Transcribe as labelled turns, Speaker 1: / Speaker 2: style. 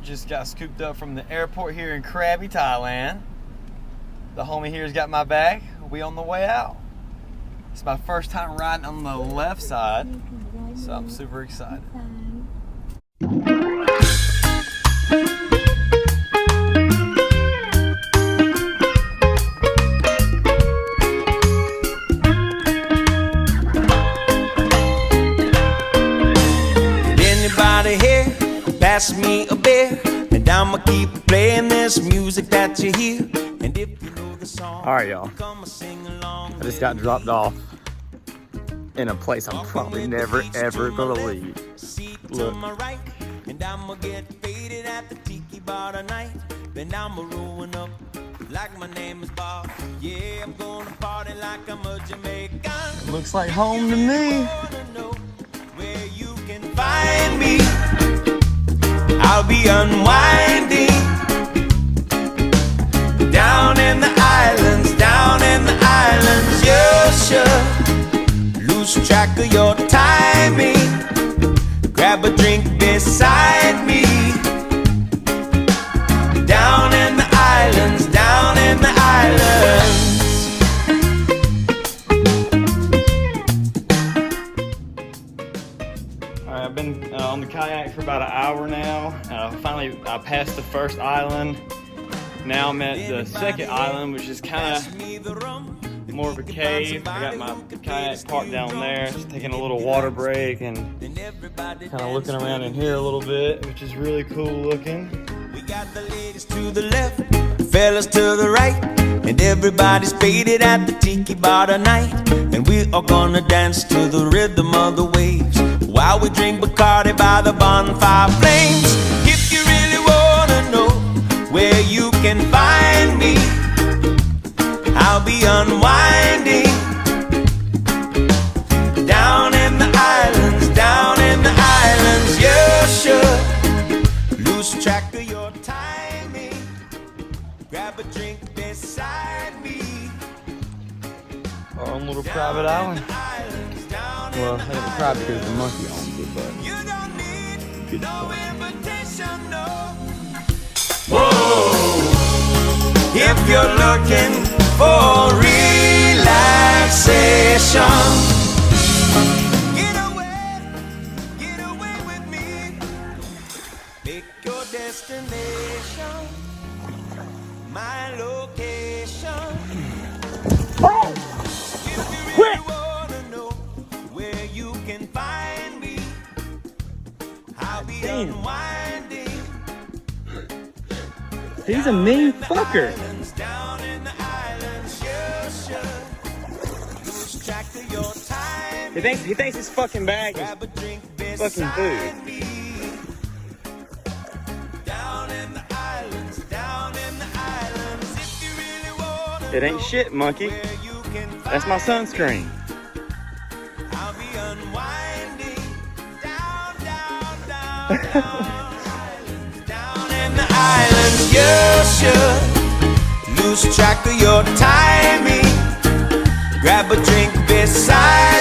Speaker 1: Just got scooped up from the airport here in Krabi, Thailand. The homie here's got my bag. We on the way out. It's my first time riding on the left side, so I'm super excited.
Speaker 2: Anybody here? Pass me a beer, and I'ma keep playing this music that you hear. And if you know the song,
Speaker 1: alright, y'all.
Speaker 2: come sing along.
Speaker 1: I just got dropped off in a place I'm probably never ever gonna leave. Look.
Speaker 2: And I'ma get faded at the tiki bar tonight. Then I'ma rolling up like my name is Bob. Yeah, I'm gonna party like I'm a Jamaican.
Speaker 1: Looks like home to me.
Speaker 2: Where you can find me, I'll be unwinding. Down in the islands, you should lose track of your timing. Grab a drink beside me. Down in the islands,
Speaker 1: Alright, I've been on the kayak for about an hour now. Finally, I passed the first island. Now I'm at the second island, which is kind of more of a cave. I got my kayak parked down there, just taking a little water break and kind of looking around in here a little bit, which is really cool looking.
Speaker 2: We got the ladies to the left, fellas to the right, and everybody's faded at the tiki bar tonight. And we are gonna dance to the rhythm of the waves while we drink Bacardi by the bonfire flames. If you really wanna know where you can find me, I'll be unwinding. Down in the islands, you should lose track of your timing. Grab a drink beside me.
Speaker 1: Our own little private island. Well, it ain't private because the monkey owns it, but
Speaker 2: You don't need
Speaker 1: good
Speaker 2: no
Speaker 1: stuff.
Speaker 2: invitation, no. Whoa! If you're looking for relaxation, get away with me. Pick your destination, my location. If you really wanna know where you can find me, I'll be unwinding.
Speaker 1: He's a mean fucker.
Speaker 2: Down in the islands, you should lose track of your time.
Speaker 1: He thinks his fucking bag is
Speaker 2: Grab a drink
Speaker 1: fucking food.
Speaker 2: beside me. Down in the islands, if you really wanna
Speaker 1: It ain't shit, monkey.
Speaker 2: where you can find
Speaker 1: That's my sunscreen.
Speaker 2: I'll be unwinding. Down in the islands, you should lose track of your timing. Grab a drink beside